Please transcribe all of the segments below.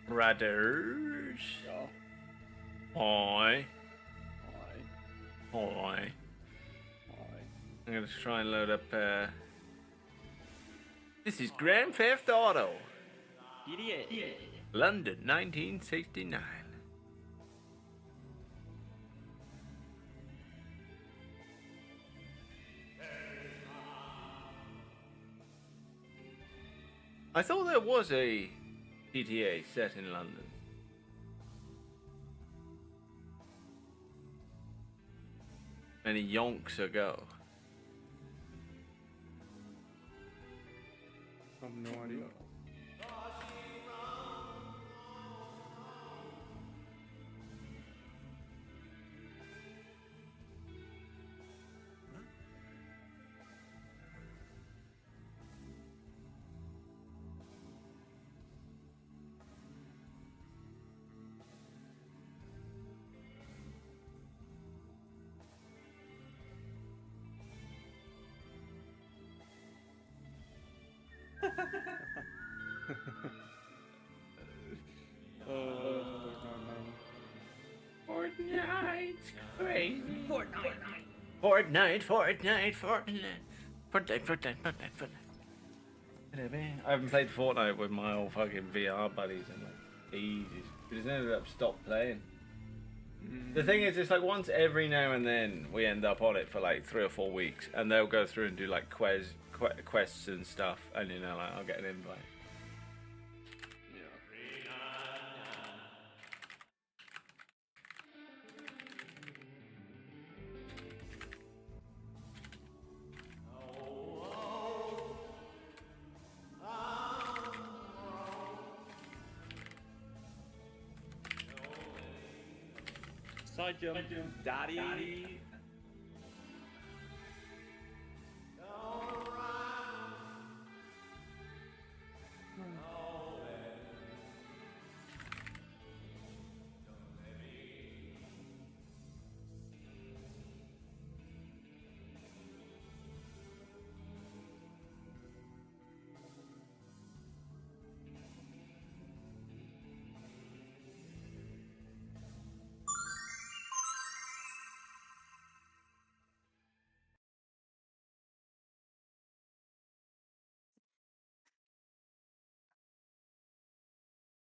Brothers. Ja. Hi. Hi. Hi. Hi. I'm gonna try and load up. This is Grand Theft Auto, GTA. London, 1969. I thought there was a GTA set in London. Many yonks ago. I have no idea. Fortnite's crazy. Fortnite. Fortnite. I haven't played Fortnite with my old fucking VR buddies in like ages. We just ended up stopped playing. The thing is, it's like once every now and then we end up on it for like 3 or 4 weeks, and they'll go through and do like quests and stuff, and you know, like I'll get an invite. Side jump, daddy.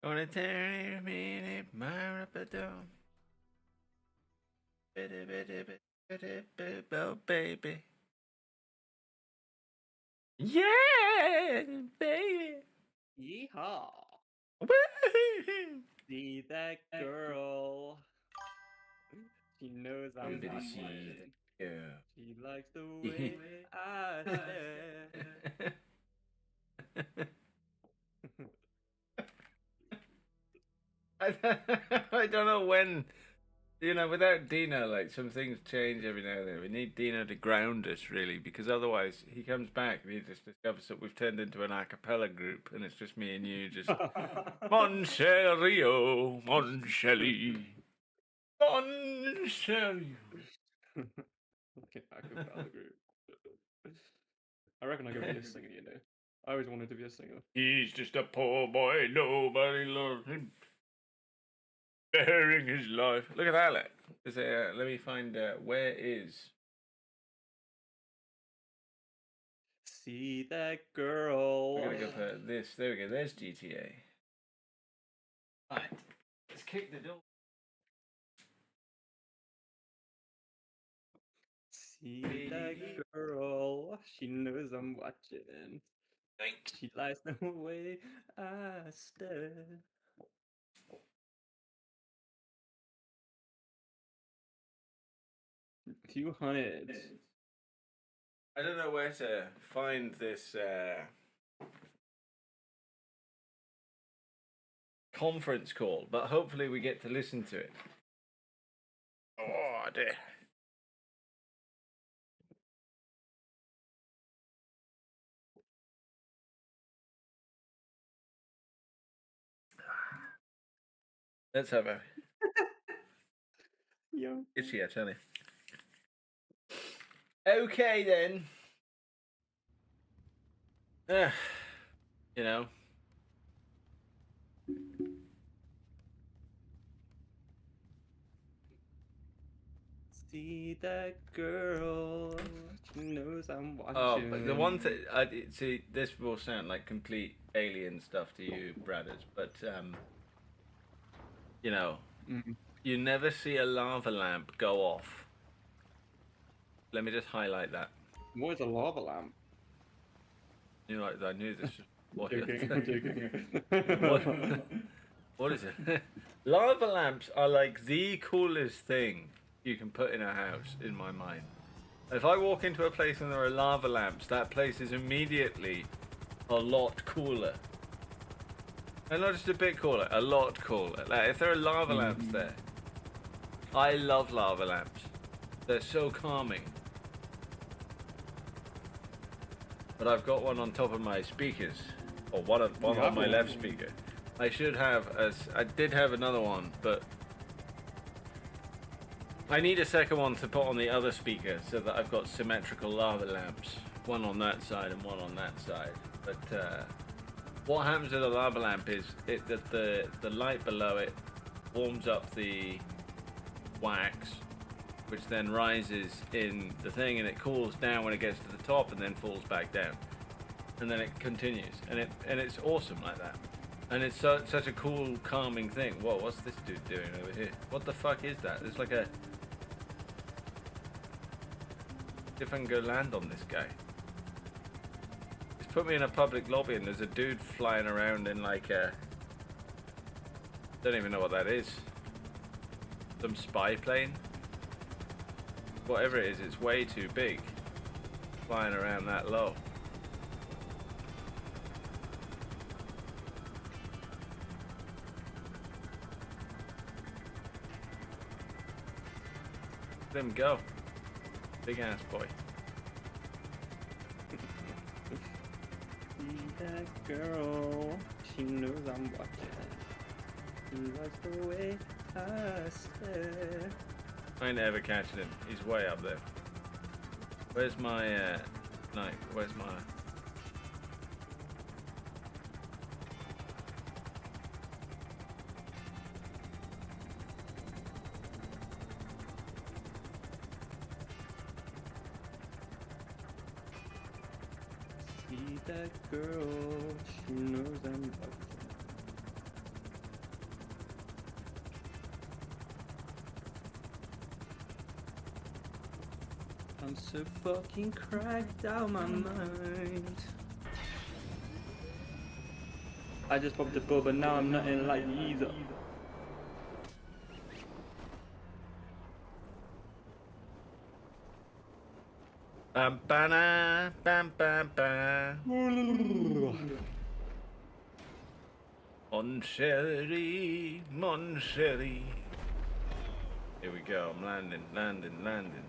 Gonna tear a minute, my rapadoo. Baby. Yeah, baby. Yeehaw. See that girl. She knows I'm Did he see watching. the girl? She likes the way I stare. I don't know when, you know, without Dino, like some things change every now and then. We need Dino to ground us, really, because otherwise he comes back and he just discovers that we've turned into an a cappella group and it's just me and you just, Monserio, Monselli, Monselli. Okay, acapella group. I reckon I could be a singer, you know. I always wanted to be a singer. He's just a poor boy, nobody loves him. Bearing his life. Look at that. Let me find where is. See that girl. We're gonna go for this. There we go. There's GTA. Right. Let's kick the door. See that girl. She knows I'm watching. She likes the way I stare. $200. I don't know where to find this conference call, but hopefully we get to listen to it. Oh dear. Let's have a. Yeah. It's here, tell me. Okay then. You know. See that girl? She knows I'm watching. Oh, but the one thing, see, this will sound like complete alien stuff to you, Bradders, but you know, you never see a lava lamp go off. Let me just highlight that. What is a lava lamp? You know, I knew this was what I'm joking. what is it? Lava lamps are like the coolest thing you can put in a house, in my mind. If I walk into a place and there are lava lamps, that place is immediately a lot cooler. And not just a bit cooler, a lot cooler. Like, if there are lava lamps there, I love lava lamps. They're so calming. But I've got one on top of my speakers, or one on my left speaker. I should have, I did have another one, but I need a second one to put on the other speaker so that I've got symmetrical lava lamps, one on that side and one on that side. But what happens with a lava lamp is that the light below it warms up the wax, which then rises in the thing, and it cools down when it gets to the top and then falls back down, and then it continues, and it's awesome like that. And it's such a cool, calming thing. Whoa, what's this dude doing over here? What the fuck is that? There's like a... See if I can go land on this guy. Just put me in a public lobby and there's a dude flying around in like a... Don't even know what that is. Some spy plane? Whatever it is, it's way too big. Flying around that low. Let him go. Big ass boy. See that girl? She knows I'm watching. She likes the way I stare. I ain't ever catching him. He's way up there. Where's my knife? Where's my... See that girl? She knows I'm watching. I'm so fucking cracked out my mind. I just popped a bub and now I'm nothing like either. Bam bam bam bam bam. Mon chéri, mon chéri. Here we go. I'm landing.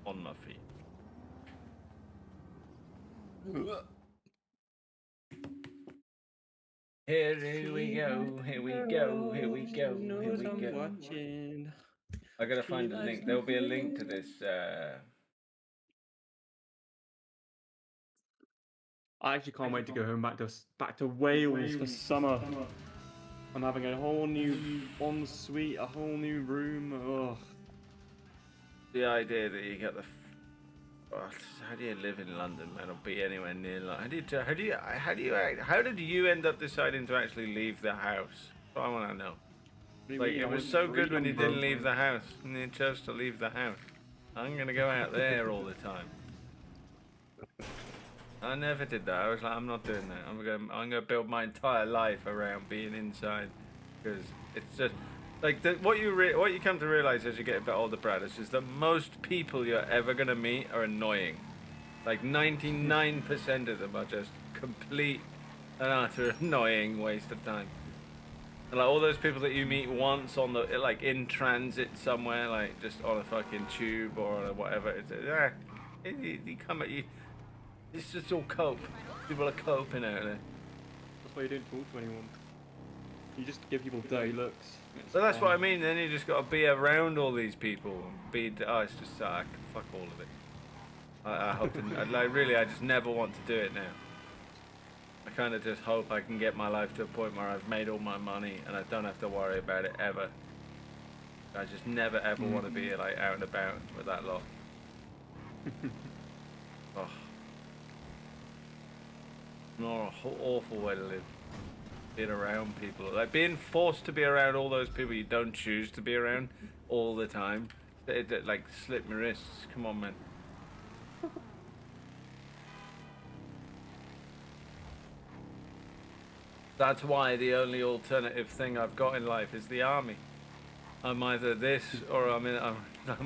On my feet. Here we go. Watching. I gotta find a link. There will be a link to this. I actually can't wait to go home back to Wales for summer. I'm having a whole new ensuite, a whole new room. Ugh. The idea that you get the. How do you live in London, man, or be anywhere near London? How did you end up deciding to actually leave the house? I want to know. Like, it was so good when you didn't leave the house, and you chose to leave the house. I'm gonna go out there all the time. I never did that. I was like, I'm not doing that. I'm gonna build my entire life around being inside, because it's just like what you come to realize as you get a bit older, Brad, is that most people you're ever gonna meet are annoying. Like 99% of them are just complete and utter annoying waste of time. And like all those people that you meet once on the in transit somewhere, like just on a fucking tube or on whatever, you come at you. It's just all cope. People are coping out there. That's why you don't talk to anyone. You just give people dirty looks. So that's what I mean. Then you just got to be around all these people. It's just fuck all of it. I hope I just never want to do it now. I kind of just hope I can get my life to a point where I've made all my money and I don't have to worry about it ever. I just never ever want to be like out and about with that lot. Oh, not a awful way to live. Being around people, like being forced to be around all those people you don't choose to be around all the time. It like slip my wrists. Come on, man. That's why the only alternative thing I've got in life is the army. I'm either this or I'm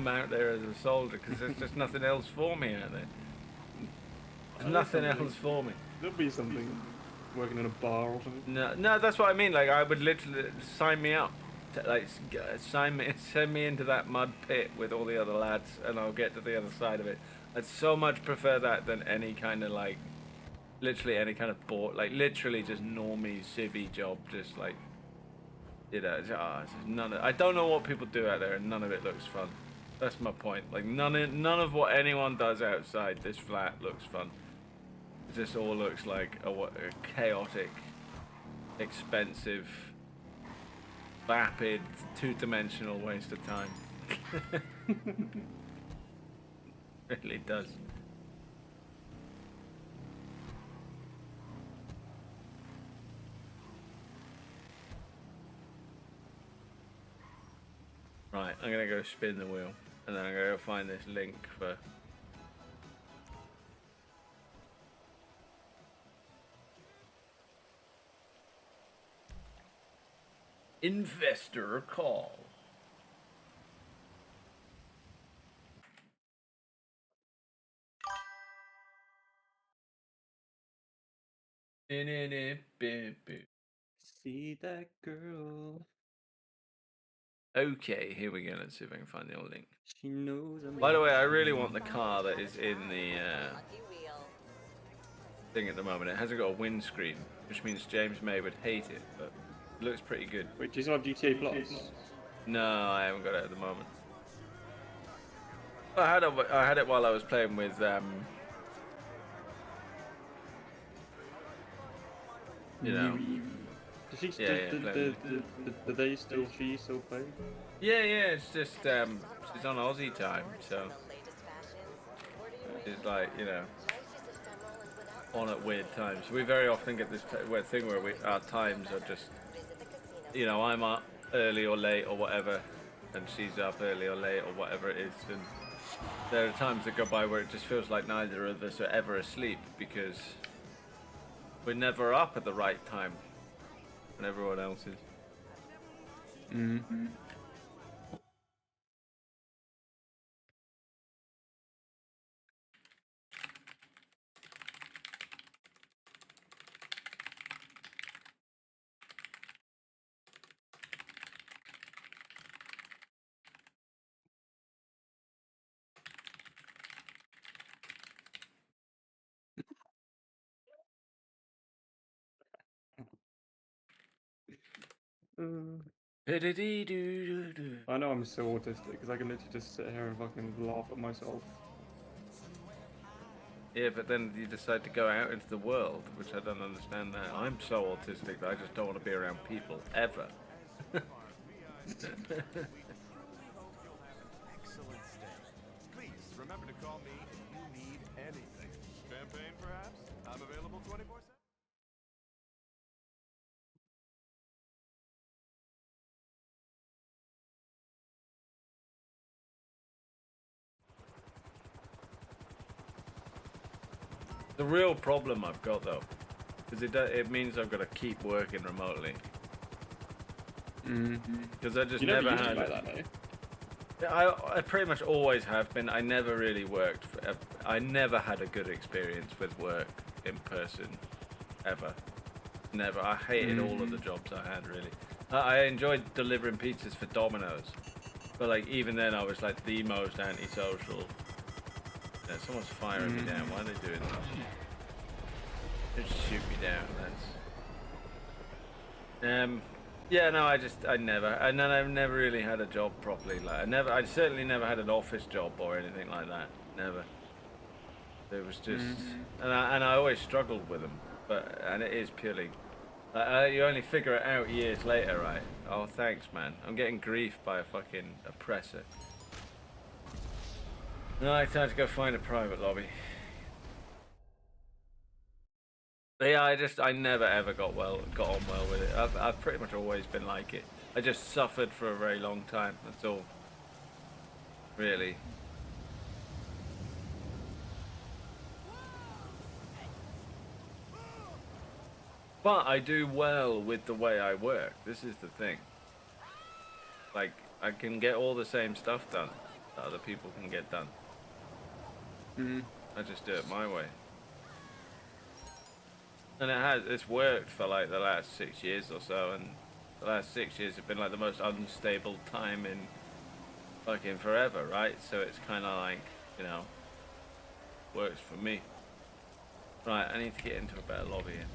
out there as a soldier because there's just nothing else for me out there. There's nothing else for me. There'll be something. Working in a bar or something. No, that's what I mean. Like I would literally sign me up, send me into that mud pit with all the other lads, and I'll get to the other side of it. I'd so much prefer that than any kind of like, literally any kind of literally just normie civvy job, just like, you know. I don't know what people do out there, and none of it looks fun. That's my point. Like none of what anyone does outside this flat looks fun. This all looks like a chaotic, expensive, vapid, two-dimensional waste of time. Really does. Right, I'm gonna go spin the wheel, and then I'm gonna go find this link for. Investor call. See that girl. Okay, here we go. Let's see if I can find the old link. She knows I'm. By the way, I really want the car that is in the thing at the moment. It hasn't got a windscreen, which means James May would hate it, but it looks pretty good. Wait, do you still have GTA Plus? No, I haven't got it at the moment. I had it while I was playing with you know. Does she they still play? Yeah, it's just she's on Aussie time, so it's like, you know, on at weird times. We very often get this weird thing where our times are just, you know, I'm up early or late or whatever, and she's up early or late or whatever it is, and there are times that go by where it just feels like neither of us are ever asleep because we're never up at the right time when everyone else is. Mm-hmm. I know I'm so autistic because I can literally just sit here and fucking laugh at myself. Yeah, but then you decide to go out into the world, which I don't understand that. I'm so autistic that I just don't want to be around people, ever. Excellent stay. Please remember to call me if you need anything. Champagne, perhaps? I'm available 24/7. The real problem I've got though, because it means I've got to keep working remotely. Because I just never used to had. like that, no? I pretty much always have been. I never really worked. I never had a good experience with work in person, ever. Never. I hated all of the jobs I had, really. I enjoyed delivering pizzas for Domino's, but like even then I was like the most antisocial. Yeah, someone's firing me down. Why are they doing that? Just shoot me down. That's. Yeah, no, I never, and then I've never really had a job properly. Like I certainly never had an office job or anything like that. Never. It was just, and I always struggled with them. And it is purely, You only figure it out years later, right? Oh, thanks, man. I'm getting grief by a fucking oppressor. Right, time to go find a private lobby. But yeah, I never ever got on well with it. I've pretty much always been like it. I just suffered for a very long time. That's all. Really. But I do well with the way I work. This is the thing. Like, I can get all the same stuff done that other people can get done. I just do it my way. And it's worked for like the last 6 years or so, and the last 6 years have been like the most unstable time in fucking forever, right? So it's kind of like, you know, works for me. Right, I need to get into a better lobby here.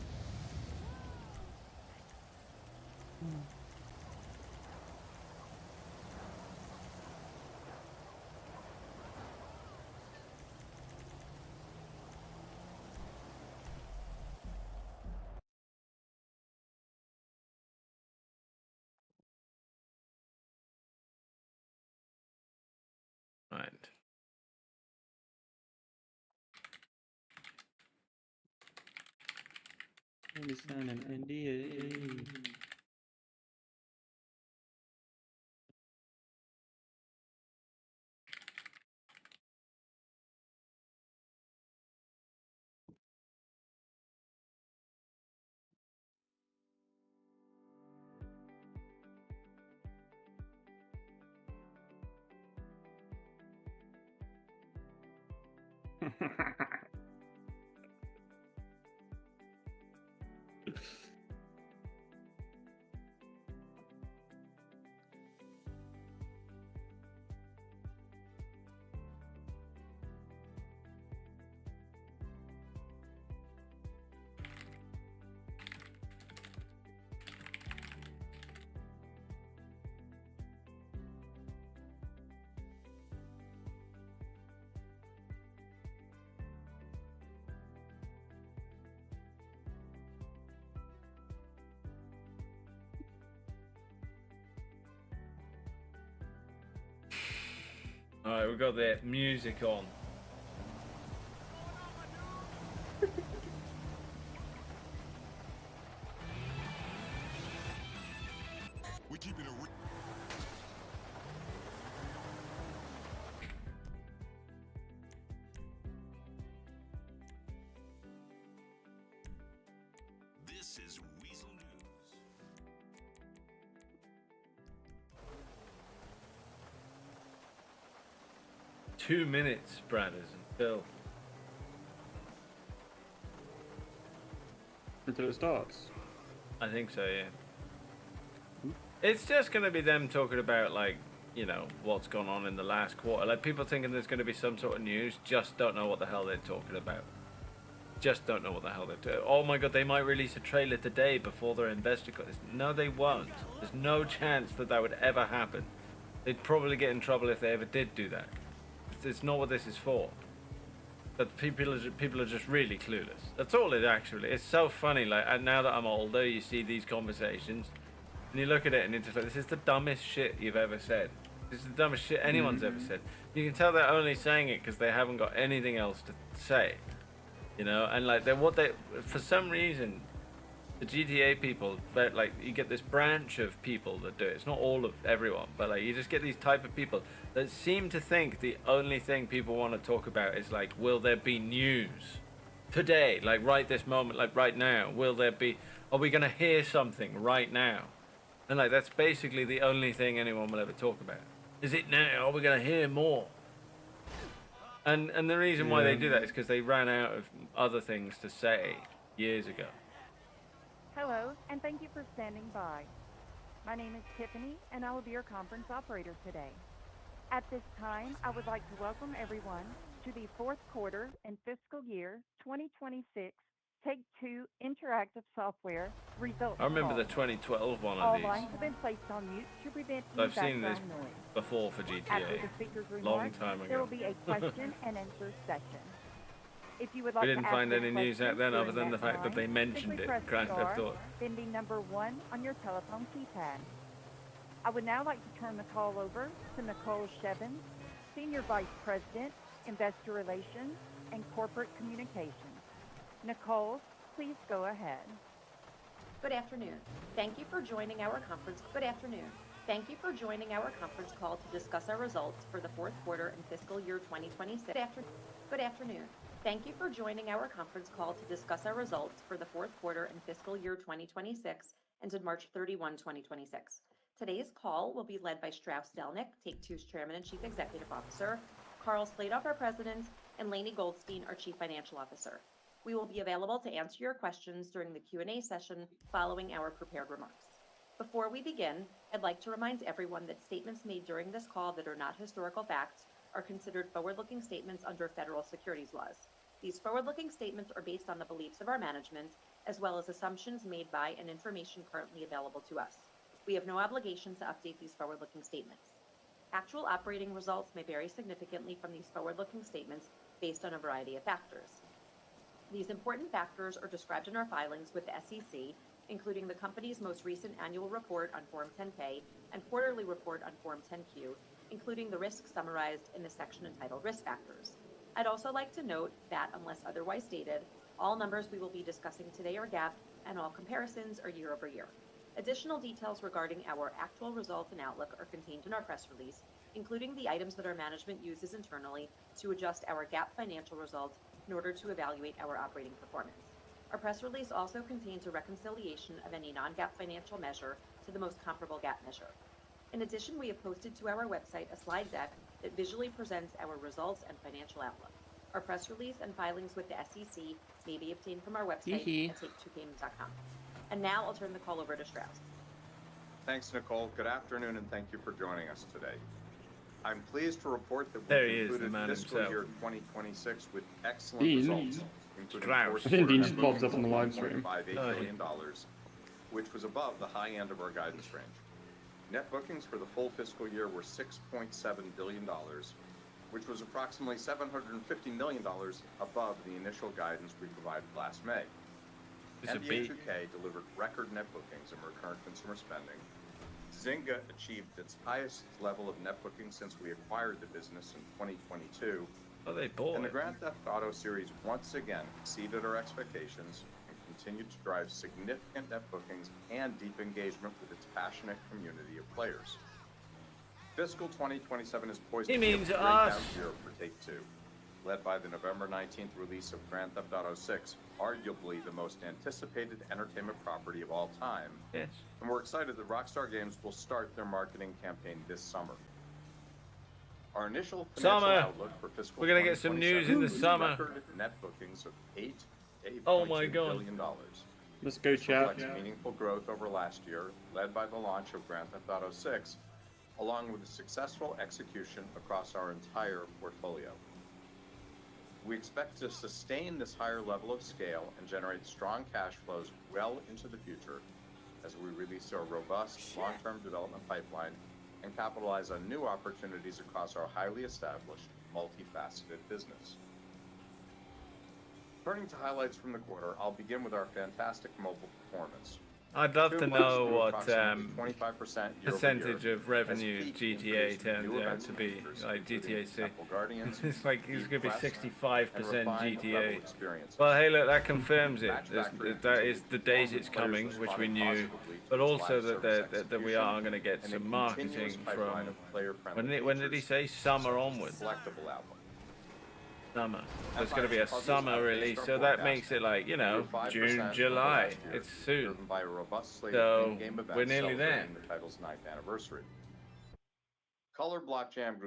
Right. Let me sign an NDA. Alright, we've got the music on. We keeping it real. This is Weasel News. 2 minutes, Bradders, until. Until it starts. I think so, yeah. It's just going to be them talking about, like, you know, what's gone on in the last quarter. Like, people thinking there's going to be some sort of news, just don't know what the hell they're talking about. Just don't know what the hell they're doing. Oh my god, they might release a trailer today before their investor calls. No, they won't. There's no chance that that would ever happen. They'd probably get in trouble if they ever did do that. It's not what this is for. But people are just really clueless. That's all it actually. It's so funny. Like, and now that I'm older, you see these conversations, and you look at it, and you're just like, this is the dumbest shit you've ever said. This is the dumbest shit anyone's ever said. You can tell they're only saying it because they haven't got anything else to say, you know. And like, for some reason, the GTA people, like, you get this branch of people that do it. It's not all of everyone, but like, you just get these type of people that seem to think the only thing people want to talk about is like, will there be news today, like right this moment, like right now? Are we gonna hear something right now? And like, that's basically the only thing anyone will ever talk about. Is it now? Are we gonna hear more? And the reason why they do that is because they ran out of other things to say years ago. Hello, and thank you for standing by. My name is Tiffany, and I will be your conference operator today. At this time, I would like to welcome everyone to the fourth quarter and fiscal year 2026 Take-Two Interactive Software results I remember call. the 2012 one of All these. lines have been placed on mute to prevent I've any seen this background noise. before for After GTA. the speaker's Long remarks, time there will ago. be a question and answer session. If you would We like didn't to ask find a any news out question then other during than the that fact that time, they mentioned simply it, press Grand Theft star, Auto. then the number 1 on your telephone keypad. I would now like to turn the call over to Nicole Shevins, Senior Vice President, Investor Relations and Corporate Communications. Nicole, please go ahead. Good afternoon. Thank you for joining our conference. Good afternoon. Thank you for joining our conference call to discuss our results for the fourth quarter and fiscal year 2026. Good afternoon. Thank you for joining our conference call to discuss our results for the fourth quarter and fiscal year 2026 ended March 31, 2026. Today's call will be led by Strauss Zelnick, Take-Two's Chairman and Chief Executive Officer, Karl Slatoff, our President, and Lainie Goldstein, our Chief Financial Officer. We will be available to answer your questions during the Q&A session following our prepared remarks. Before we begin, I'd like to remind everyone that statements made during this call that are not historical facts are considered forward-looking statements under federal securities laws. These forward-looking statements are based on the beliefs of our management, as well as assumptions made by and information currently available to us. We have no obligation to update these forward-looking statements. Actual operating results may vary significantly from these forward-looking statements based on a variety of factors. These important factors are described in our filings with the SEC, including the company's most recent annual report on Form 10-K and quarterly report on Form 10-Q, including the risks summarized in the section entitled Risk Factors. I'd also like to note that, unless otherwise stated, all numbers we will be discussing today are GAAP and all comparisons are year over year. Additional details regarding our actual results and outlook are contained in our press release, including the items that our management uses internally to adjust our GAAP financial results in order to evaluate our operating performance. Our press release also contains a reconciliation of any non-GAAP financial measure to the most comparable GAAP measure. In addition, we have posted to our website a slide deck that visually presents our results and financial outlook. Our press release and filings with the SEC may be obtained from our website at take2games.com. And now I'll turn the call over to Strauss. Thanks, Nicole. Good afternoon, and thank you for joining us today. I'm pleased to report that There we he is, the concluded man fiscal himself. year 2026 with excellent Dean. results, including Strauss. fourth I think quarter Dean net just popped up bookings on the of live stream. $1.58 Oh, billion, which was above the high end of our guidance range. Net bookings for the full fiscal year were $6.7 billion, which was approximately $750 million above the initial guidance we provided last May. It's a NBA beat. 2K delivered record net bookings and recurrent consumer spending. Zynga achieved its highest level of net bookings since we acquired the business in 2022. Oh, they bought And the it. Grand Theft Auto series once again exceeded our expectations and continued to drive significant net bookings and deep engagement with its passionate community of players. Fiscal 2027 is poised He to be a means breakout us. year for Take-Two. Led by the November 19th release of Grand Theft Auto 6, arguably the most anticipated entertainment property of all time. Yes. And we're excited that Rockstar Games will start their marketing campaign this summer. Our initial financial Summer. outlook for fiscal We're gonna get some news in the 2027 summer. record net bookings of $8 Oh my God. billion. Let's go, chat. Reflects meaningful growth over last year, led by the launch of Grand Theft Auto 6, along with the successful execution across our entire portfolio. We expect to sustain this higher level of scale and generate strong cash flows well into the future as we release our robust long-term development pipeline and capitalize on new opportunities across our highly established, multifaceted business. Turning to highlights from the quarter, I'll begin with our fantastic mobile performance. I'd love to Two know grew what approximately 25% year-over-year, percentage of as revenue Peak GTA increased turns new out events to and be, features, like including GTA 6. Temple Guardians, It's like it's going to be Quest, 65% and refined GTA. level experiences. Well, hey, look, that confirms it. Match Factory That is the date continued it's to players coming, which we responding knew, positively to but its also live that service that we execution are going to get and a some continuous marketing pipeline from. of player-friendly When did he features, say? Summer such as onwards. the Collectible album. Summer. Empires There's going to be a and Puzzles summer outpaced release, our so that forecast. makes it like, you know, Grew 5% June, over July. last year, It's soon. driven by a robust slate So, of in-game events we're nearly there. celebrating the title's 9th anniversary. Color Block Jam grew